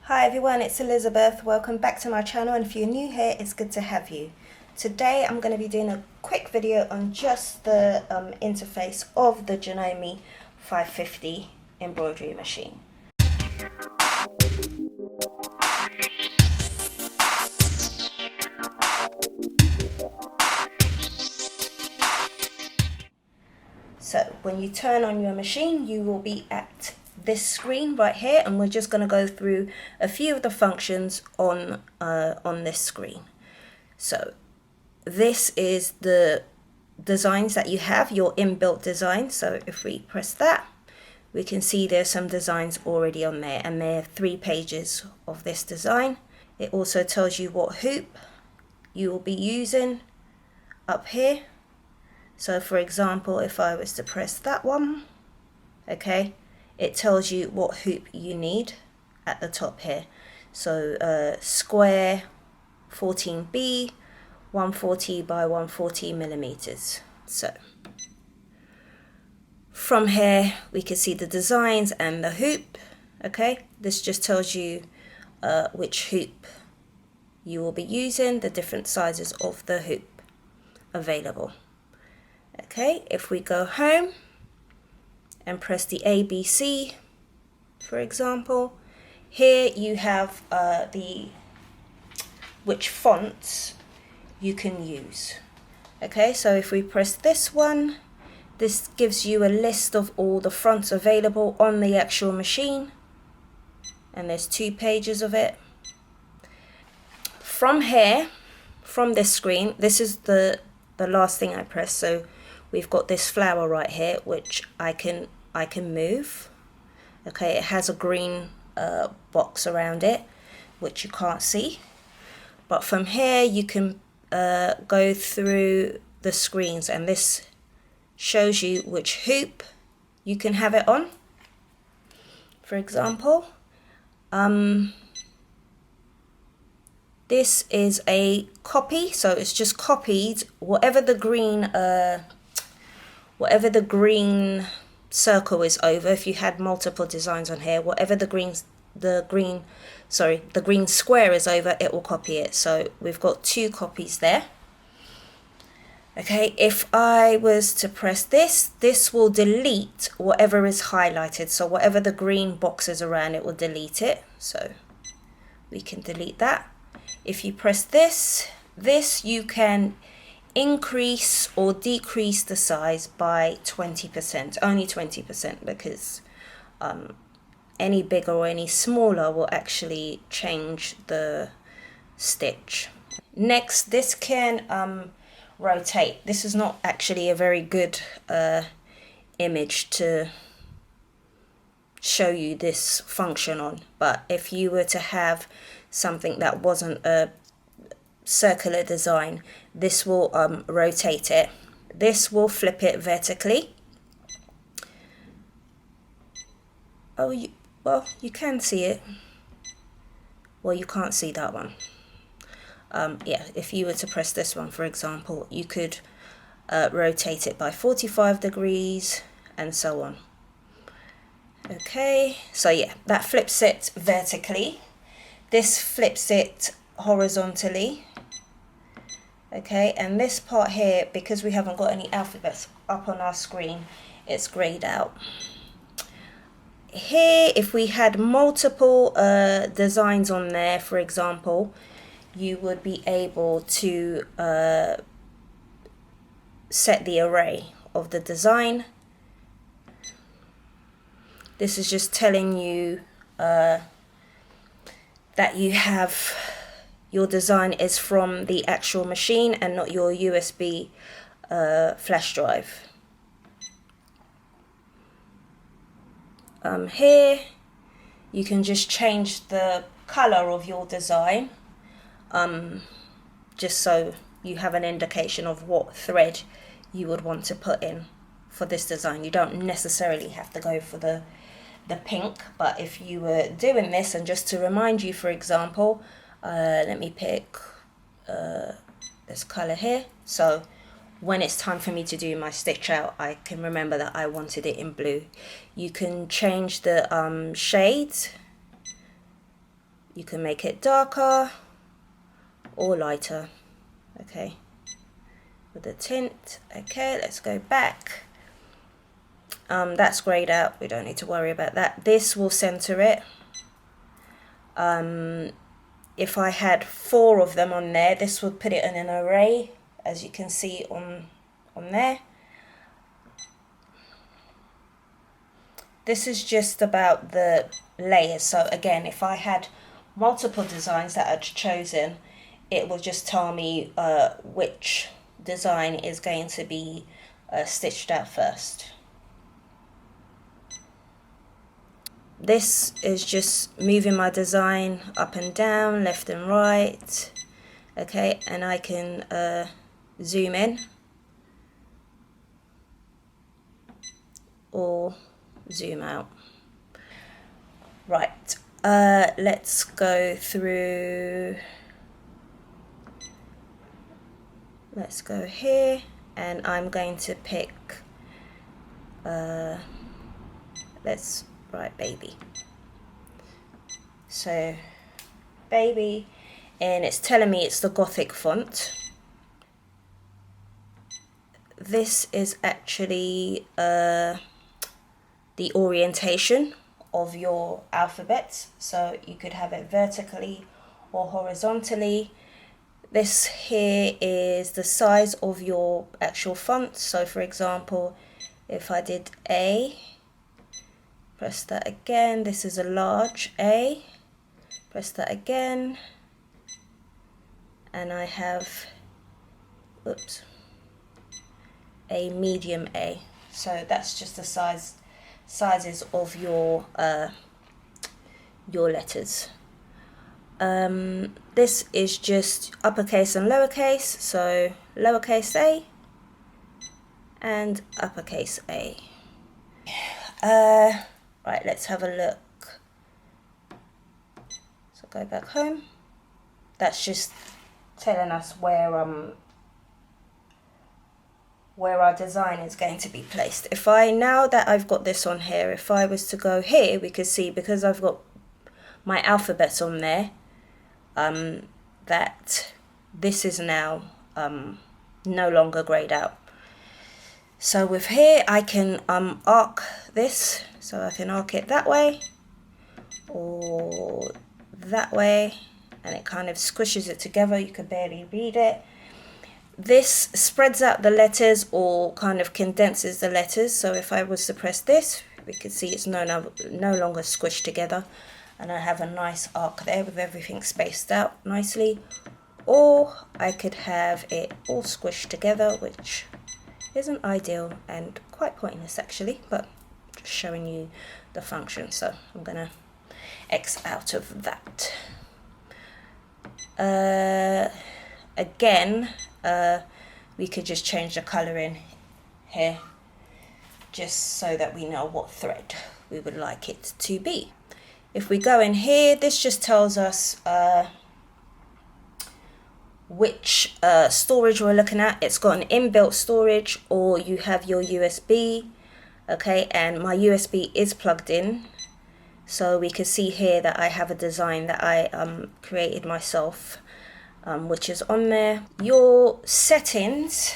Hi everyone, it's Elizabeth. Welcome back to my channel, and if you're new here, it's good to have you. Today I'm going to be doing a quick video on just the interface of the Janome 550 embroidery machine. So when you turn on your machine, you will be at this screen right here, and we're just going to go through a few of the functions on this screen. So this is the designs that you have, your inbuilt design. So if we press that, we can see there's some designs already on there, and there are 3 pages of this design. It also tells you what hoop you will be using up here. So for example, if I was to press that one, okay, it tells you what hoop you need at the top here. So square 14B, 140 by 140 millimeters. So from here we can see the designs and the hoop. Okay, this just tells you which hoop you will be using, the different sizes of the hoop available. Okay, if we go home and press the ABC, for example, here you have which fonts you can use. Okay, so if we press this one, this gives you a list of all the fonts available on the actual machine, and there's 2 pages of it. From here, from this screen, this is the last thing I press. So we've got this flower right here, which I can move. Okay, it has a green box around it, which you can't see. But from here you can go through the screens, and this shows you which hoop you can have it on. For example, this is a copy, so it's just copied whatever the green circle is over. If you had multiple designs on here, whatever the green square is over, it will copy it. So we've got 2 copies there. Okay, if I was to press this, this will delete whatever is highlighted. So whatever the green box is around, it will delete it. So we can delete that. If you press this, you can increase or decrease the size by 20%, only 20%, because any bigger or any smaller will actually change the stitch. Next, this can rotate. This is not actually a very good image to show you this function on, but if you were to have something that wasn't a circular design, this will rotate it. This will flip it vertically. Oh, you can see it. Well, you can't see that one. Yeah, if you were to press this one, for example, you could rotate it by 45 degrees and so on. Okay, so yeah, that flips it vertically. This flips it horizontally. Okay, and this part here, because we haven't got any alphabets up on our screen, it's grayed out. Here, if we had multiple designs on there, for example, you would be able to set the array of the design. This is just telling you that you have your design is from the actual machine and not your USB flash drive. Here you can just change the color of your design, just so you have an indication of what thread you would want to put in for this design. You don't necessarily have to go for the pink, but if you were doing this, and just to remind you, for example, let me pick this color here, so when it's time for me to do my stitch out, I can remember that I wanted it in blue. You can change the shades You can make it darker or lighter, okay, with the tint. Okay, let's go back. That's grayed out, we don't need to worry about that. This will center it. If I had 4 of them on there, this would put it in an array, as you can see on there. This is just about the layers. So again, if I had multiple designs that I'd chosen, it will just tell me which design is going to be stitched out first. This is just moving my design up and down, left and right. Okay, and I can zoom in or zoom out. Right, let's go through. Let's go here, and I'm going to pick, let's write baby. So baby, and it's telling me it's the Gothic font. This is actually the orientation of your alphabet, so you could have it vertically or horizontally. This here is the size of your actual font. So for example, if I did A, press that again, this is a large A, press that again, and I have, oops, a medium A. So that's just the sizes of your letters. This is just uppercase and lowercase, so lowercase a and uppercase A. Right, let's have a look. So go back home. That's just telling us where our design is going to be placed. If I, now that I've got this on here, if I was to go here, we could see, because I've got my alphabets on there, that this is now no longer grayed out. So with here, I can arc this, so I can arc it that way or that way, and it kind of squishes it together. You can barely read it. This spreads out the letters or kind of condenses the letters. So if I was to press this, we could see it's no longer squished together, and I have a nice arc there with everything spaced out nicely. Or I could have it all squished together, which isn't ideal and quite pointless actually, but just showing you the function. So I'm gonna X out of that. Again, we could just change the color in here, just so that we know what thread we would like it to be. If we go in here, this just tells us which storage we're looking at. It's got an inbuilt storage, or you have your USB. Okay, and my USB is plugged in, so we can see here that I have a design that I created myself, which is on there. Your settings,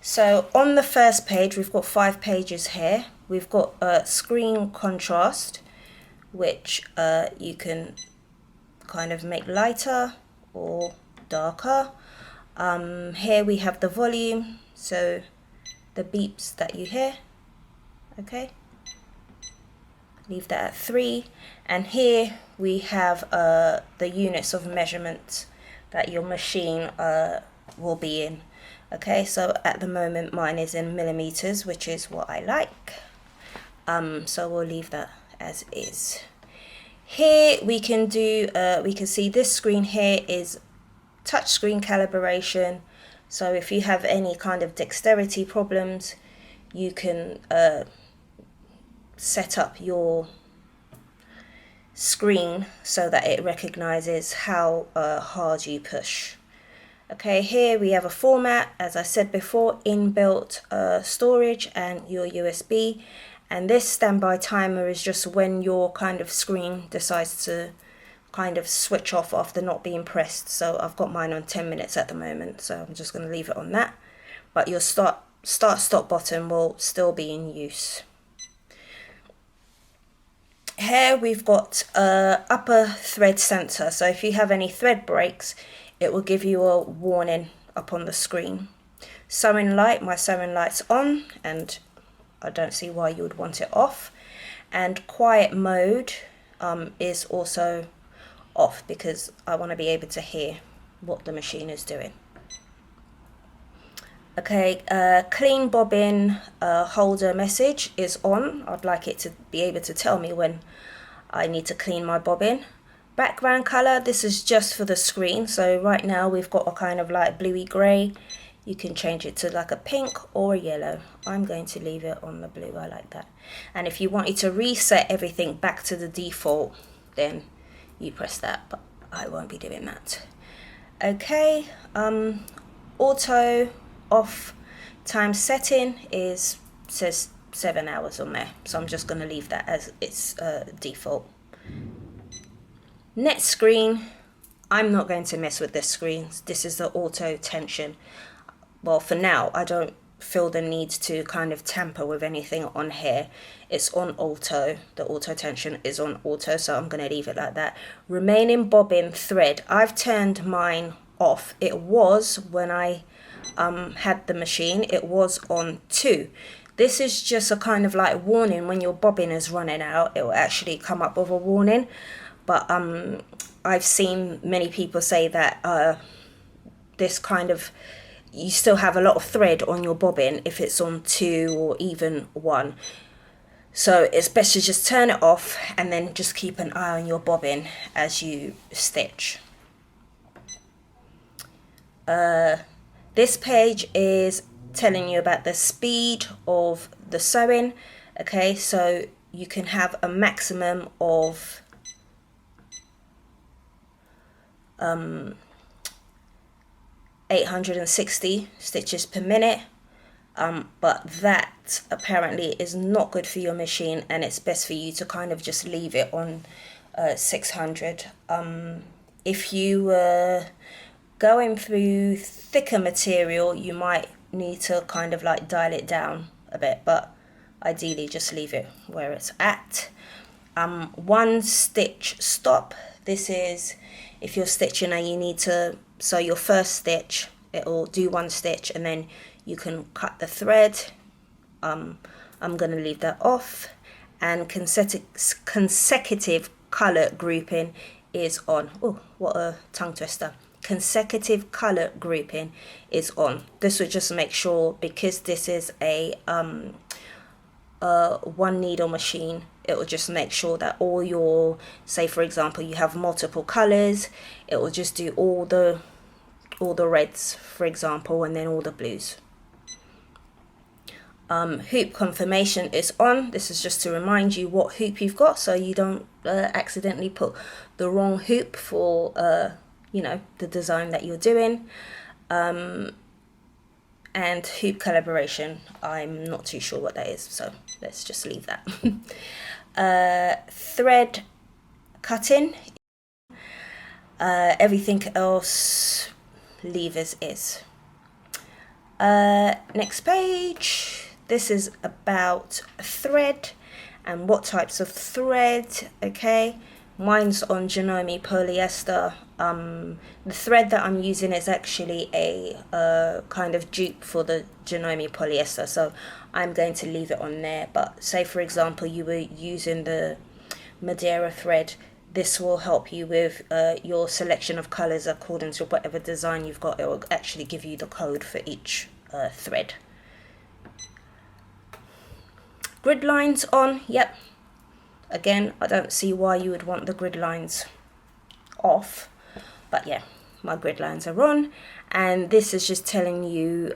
so on the first page, we've got 5 pages here. We've got screen contrast, which you can kind of make lighter or darker. Here we have the volume, so the beeps that you hear. Okay, leave that at 3. And here we have the units of measurement that your machine will be in. Okay, so at the moment mine is in millimeters, which is what I like. So we'll leave that as is. Here we can do, we can see this screen here is touch screen calibration. So if you have any kind of dexterity problems, you can set up your screen so that it recognizes how hard you push. Okay, here we have a format, as I said before, inbuilt storage and your USB. And this standby timer is just when your kind of screen decides to kind of switch off after not being pressed. So I've got mine on 10 minutes at the moment, so I'm just going to leave it on that. But your start stop button will still be in use. Here we've got upper thread center, so if you have any thread breaks, it will give you a warning up on the screen. Sewing light, my sewing light's on, and I don't see why you would want it off. And quiet mode is also off because I want to be able to hear what the machine is doing. Okay, clean bobbin holder message is on. I'd like it to be able to tell me when I need to clean my bobbin. Background color, this is just for the screen. So right now we've got a kind of like bluey grey. You can change it to like a pink or a yellow. I'm going to leave it on the blue, I like that. And if you wanted to reset everything back to the default, then you press that, but I won't be doing that. Okay, auto off time setting says 7 hours on there, so I'm just going to leave that as its default. Next screen, I'm not going to mess with this screen. This is the auto tension. Well, for now, I don't feel the need to kind of tamper with anything on here. It's on auto. The auto tension is on auto, so I'm going to leave it like that. Remaining bobbin thread, I've turned mine off. It was when I had the machine, it was on 2. This is just a kind of like warning when your bobbin is running out. It will actually come up with a warning, but I've seen many people say that this kind of, you still have a lot of thread on your bobbin if it's on 2 or even 1. So it's best to just turn it off and then just keep an eye on your bobbin as you stitch. This page is telling you about the speed of the sewing. Okay, so you can have a maximum of 860 stitches per minute, but that apparently is not good for your machine, and it's best for you to kind of just leave it on 600. If you were going through thicker material, you might need to kind of like dial it down a bit, but ideally just leave it where it's at. 1 stitch stop. This is if you're stitching and you need to, so your first stitch, it will do 1 stitch and then you can cut the thread. I'm going to leave that off. And consecutive color grouping is on. Oh, what a tongue twister. Consecutive color grouping is on. This would just make sure, because this is a 1 needle machine, it will just make sure that all your, say for example you have multiple colors, it will just do all the reds, for example, and then all the blues. Hoop confirmation is on. This is just to remind you what hoop you've got, so you don't accidentally put the wrong hoop for you know, the design that you're doing. And hoop calibration, I'm not too sure what that is, so let's just leave that. Thread cutting, everything else leave as is. Next page, this is about thread and what types of thread. Okay, mine's on Janome polyester. The thread that I'm using is actually a kind of dupe for the Janome polyester, so I'm going to leave it on there. But say for example you were using the Madeira thread, this will help you with your selection of colors according to whatever design you've got. It will actually give you the code for each thread. Grid lines on, yep. Again, I don't see why you would want the grid lines off, but yeah, my grid lines are on, and this is just telling you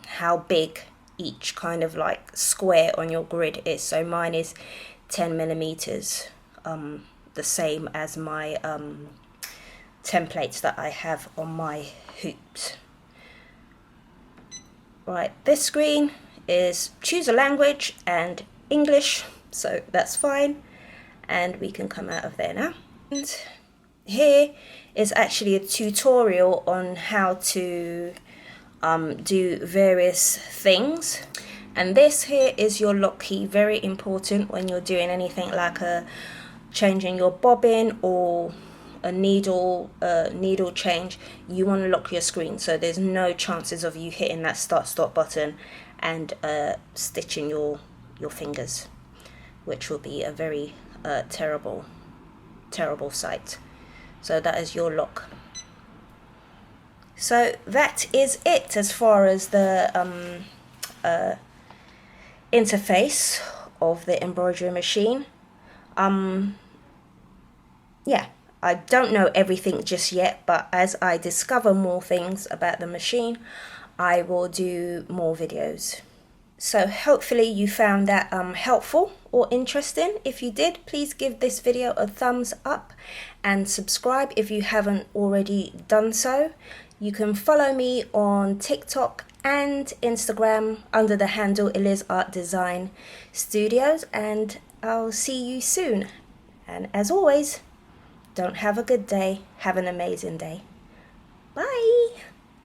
how big each kind of like square on your grid is. So mine is 10 millimeters, the same as my templates that I have on my hoops. Right, this screen is choose a language and English, so that's fine. and we can come out of there now. And here is actually a tutorial on how to do various things. And this here is your lock key, very important when you're doing anything like changing your bobbin or a needle change. You want to lock your screen, so there's no chances of you hitting that stop button and stitching your fingers, which will be a very terrible sight. So that is your lock. So that is it as far as the interface of the embroidery machine. Yeah, I don't know everything just yet, but as I discover more things about the machine, I will do more videos. So hopefully you found that helpful or interesting. If you did, please give this video a thumbs up and subscribe if you haven't already done so. You can follow me on TikTok and Instagram under the handle Eliz Art Design Studios, and I'll see you soon. And as always, don't have a good day, have an amazing day. Bye!